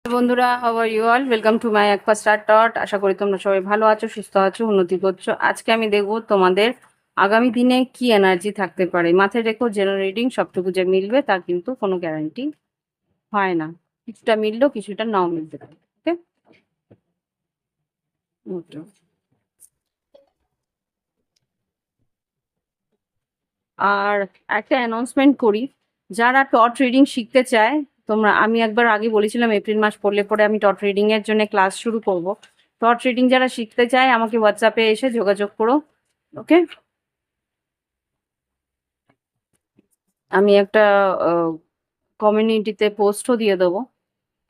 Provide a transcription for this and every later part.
বন্ধুরা, how are you all? Welcome to my একপা star টট। আশা করি তোমরা সবাই ভালো আছো, সুস্থ আছো, উন্নতি করছো। আজকে আমি দেখবো তোমাদের আগামী দিনে কি এনার্জি থাকতে পারে। মাথায় রেখো, জেনারেল রিডিং সবটুকু যে মিলবে তার কিন্তু কোনো গ্যারান্টি হয় না। কিছুটা মিললেও কিছুটা নাও মিলতে পারে। ওকে, আর একটা অ্যানাউন্সমেন্ট করি, যারা টট রিডিং শিখতে চায়, তোমরা, আমি একবার আগে বলেছিলাম এপ্রিল মাস পড়লে পরে আমি টট রিডিং এর জন্য ক্লাস শুরু করব। টট রিডিং যারা শিখতে চায় আমাকে হোয়াটসঅ্যাপে এসে যোগাযোগ করো। ওকে, আমি একটা কমিউনিটিতে পোস্টও দিয়ে দেবো,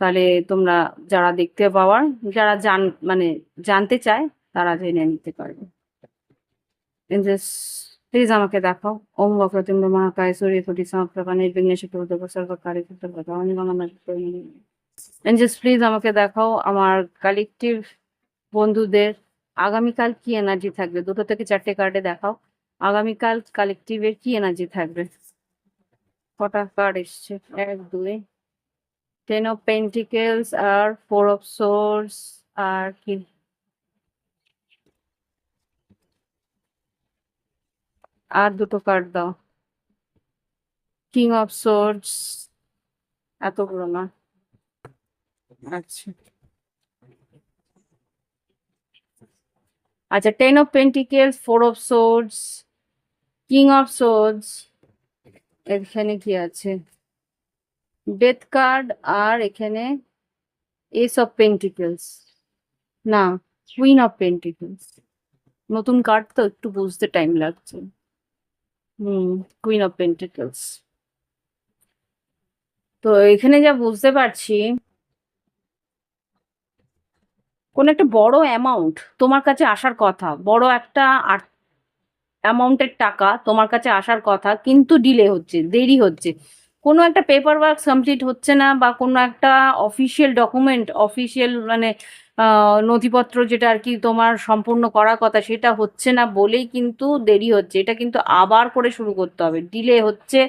তাহলে তোমরা যারা দেখতে পাওয়ার, যারা মানে জানতে চায় তারা জেনে নিতে পারবে। প্লিজ আমাকে দেখাও। ওম বক্রতুণ্ড মহাকায় সূর্যকোটি সমপ্রভা নির্বিঘ্নে কুরুদেব সর্বকার্যে সর্বদা এঞ্জেলস প্লিজ আমাকে দেখাও আমার কালেকটিভ বন্ধুদের আগামীকাল কি এনার্জি থাকবে। 2 থেকে 4টে কার্ডে দেখাও আগামীকাল কালেকটিভের কি এনার্জি থাকবে। কটা কার্ড এসছে? 1 2 10 অফ পেন্টিকেলস আর 4 অফ সোর্স আর কি, আর 2টো কার্ড দাও। কিং অফ সোর্স, এতগুলো না, আচ্ছা আচ্ছা 10 of pentacles, 4 of swords, king of swords, এখানে কি আছে? ডেথ কার্ড, আর এখানে এস অফ পেন্টিকেলস, না, কুইন অফ পেন্টিকেলস। নতুন কার্ড তো একটু বুঝতে টাইম লাগছে। Queen of pentacles. তো এখানে যা বুঝতে পারছি, কোন একটা বড় অ্যামাউন্ট তোমার কাছে আসার কথা, বড় একটা অ্যামাউন্টের টাকা তোমার কাছে আসার কথা, কিন্তু ডিলে হচ্ছে, দেরি হচ্ছে। কোনো একটা পেপার ওয়ার্ক কমপ্লিট হচ্ছে না, বা কোনো একটা অফিসিয়াল ডকুমেন্ট, অফিসিয়াল মানে নথিপত্র যেটা আর কি তোমার সম্পূর্ণ করার কথা, সেটা হচ্ছে না বলেই কিন্তু দেরি হচ্ছে। এটা কিন্তু আবার করে শুরু করতে হবে, ডিলে হচ্ছে।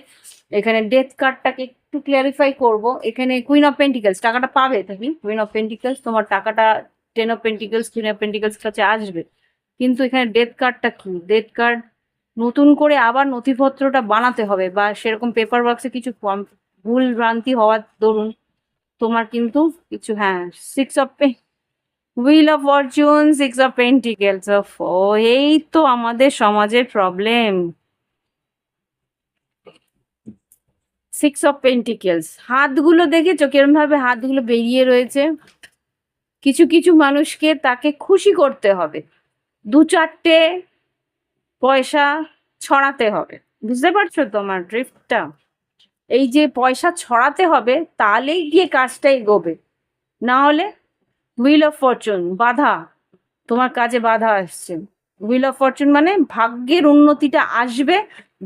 এখানে ডেথ কার্ডটাকে একটু ক্লিয়ারিফাই করব। এখানে কুইন অফ পেন্টিকেলস, টাকাটা পাবে তুমি। কুইন অফ পেন্টিকেলস, তোমার টাকাটা 10 of pentacles, queen of pentacles কাছে আসবে। কিন্তু এখানে ডেথ কার্ডটা কি? ডেথ কার্ড নতুন করে আবার নথিপত্রটা বানাতে হবে, বা সেরকম পেপার ওয়ার্কসে কিছু ভুল ভ্রান্তি হওয়ার দরুন তোমার কিন্তু কিছু, হ্যাঁ, 6 of wheel of fortune, 6 of pentacles of, ও এই তো আমাদের সমাজের প্রবলেম। 6 অফ পেন্টিকেলস, হাতগুলো দেখেছো কিরম ভাবে হাতগুলো বেরিয়ে রয়েছে। কিছু কিছু মানুষকে তাকে খুশি করতে হবে, 2-4টে পয়সা ছড়াতে হবে। বুঝতে পারছো তোমার ড্রিফটটা? এই যে পয়সা ছড়াতে হবে, তাহলেই গিয়ে কাজটা এগোবে। না হলে হুইল অফ ফরচুন, বাধা, তোমার কাজে বাধা আসছে। হুইল অফ ফরচুন মানে ভাগ্যের উন্নতিটা আসবে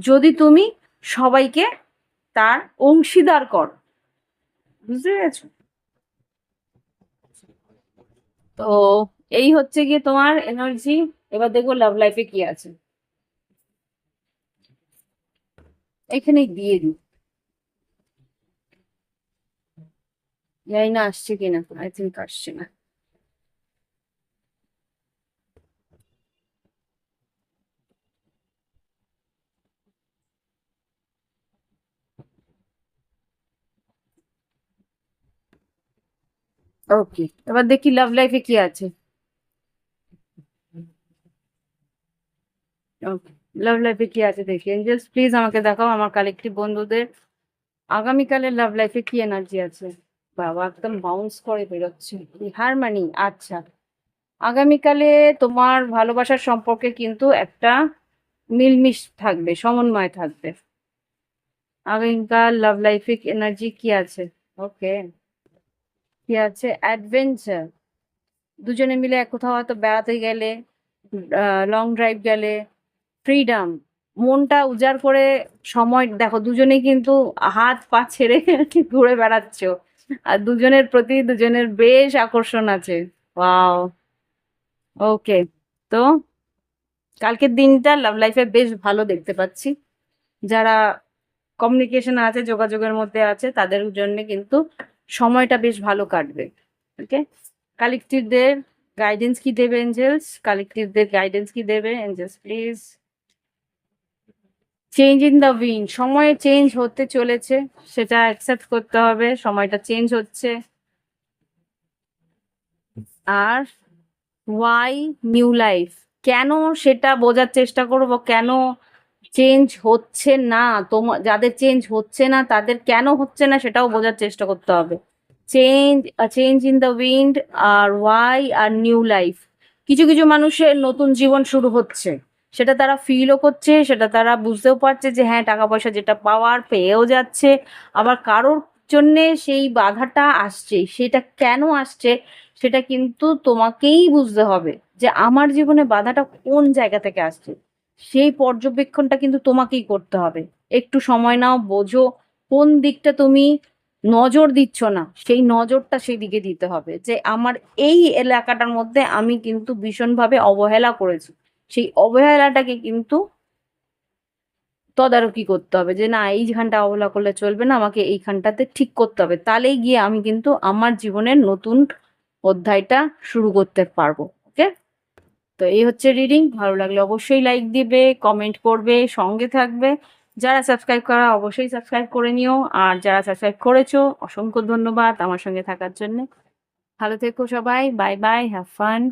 যদি তুমি সবাইকে তার অংশীদার করো। বুঝতে পেরেছো? তো এই হচ্ছে গিয়ে তোমার এনার্জি। এবার দেখবো লাভ লাইফে কি আছে, এখানেই দিয়ে দিই। জানি না আসছে কিনা, আই থিঙ্ক আসছে না। ওকে, এবার দেখি লাভ লাইফে কি আছে। ওকে, লাভ লাইফে কি আছে দেখি। এঞ্জেলস প্লিজ আমাকে দেখাও আমার কালেকটিভ বন্ধুদের আগামীকালের লাভ লাইফে কি এনার্জি আছে। বাবা একদম বাউন্স করে বেরোচ্ছে হারমানি। আচ্ছা, আগামীকালে তোমার ভালোবাসার সম্পর্কে কিন্তু একটা মিলমিশ থাকবে, সমন্বয় থাকবে। আগামীকাল লাভ লাইফে এনার্জি কি আছে? ওকে, কি আছে? অ্যাডভেঞ্চার, দুজনে মিলে এক কোথাও হয়তো বেড়াতে গেলে, লং ড্রাইভ গেলে, ফ্রিডম, মনটা উজাড় করে সময়, দেখো দুজনেই কিন্তু হাত পা ছেড়ে ঘুরে বেড়াচ্ছ, আর দুজনের প্রতি দুজনের বেশ আকর্ষণ আছে। ওয়াও। ওকে। তো কালকের দিনটা লাভ লাইফে বেশ ভালো দেখতে পাচ্ছি। যারা কমিউনিকেশন আছে, যোগাযোগের মধ্যে আছে, তাদের জন্য কিন্তু সময়টা বেশ ভালো কাটবে। ওকে। কালেকটিভদের গাইডেন্স কি দেবে এঞ্জেলস? কালেকটিভদের গাইডেন্স কি দেবে Angeles please? Change in the wind, সময় চেঞ্জ হতে চলেছে, সেটা অ্যাকসেপ্ট করতে হবে, সময়টা চেঞ্জ হচ্ছে। আর ওয়াই নিউ লাইফ, কেন সেটা বোঝার চেষ্টা করব, কেন চেঞ্জ হচ্ছে না। তোমার যাদের চেঞ্জ হচ্ছে না তাদের কেন হচ্ছে না সেটাও বোঝার চেষ্টা করতে হবে। Change, change in the wind, আর ওয়াই, আর নিউ লাইফ। কিছু কিছু মানুষের নতুন জীবন শুরু হচ্ছে, সেটা তারা ফিলও করছে, সেটা তারা বুঝতেও পারছে যে হ্যাঁ টাকা পয়সা যেটা পাওয়ার পেয়েও যাচ্ছে। আবার কারোর জন্যে সেই বাধাটা আসছে, সেটা কেন আসছে সেটা কিন্তু তোমাকেই বুঝতে হবে যে আমার জীবনে বাধাটা কোন জায়গা থেকে আসছে। সেই পর্যবেক্ষণটা কিন্তু তোমাকেই করতে হবে। একটু সময় নাও, বোঝো কোন দিকটা তুমি নজর দিচ্ছ না, সেই নজরটা সেই দিকে দিতে হবে যে আমার এই এলাকাটার মধ্যে আমি কিন্তু ভীষণভাবে অবহেলা করেছি। সেই অবহেলাটাকে কিন্তু তদারকি করতে হবে যে না, এইখানটা অবহেলা করলে চলবে না, আমাকে এইখানটাতে ঠিক করতে হবে, তাহলেই গিয়ে আমি কিন্তু আমার জীবনের নতুন অধ্যায়টা শুরু করতে পারবো। ওকে। তো এই হচ্ছে রিডিং। ভালো লাগলে অবশ্যই লাইক দিবে, কমেন্ট করবে, সঙ্গে থাকবে। যারা সাবস্ক্রাইব করা অবশ্যই সাবস্ক্রাইব করে নিও, আর যারা সাবস্ক্রাইব করেছো অসংখ্য ধন্যবাদ আমার সঙ্গে থাকার জন্য। ভালো থেকো সবাই, বাই বাই, হ্যাভ ফান।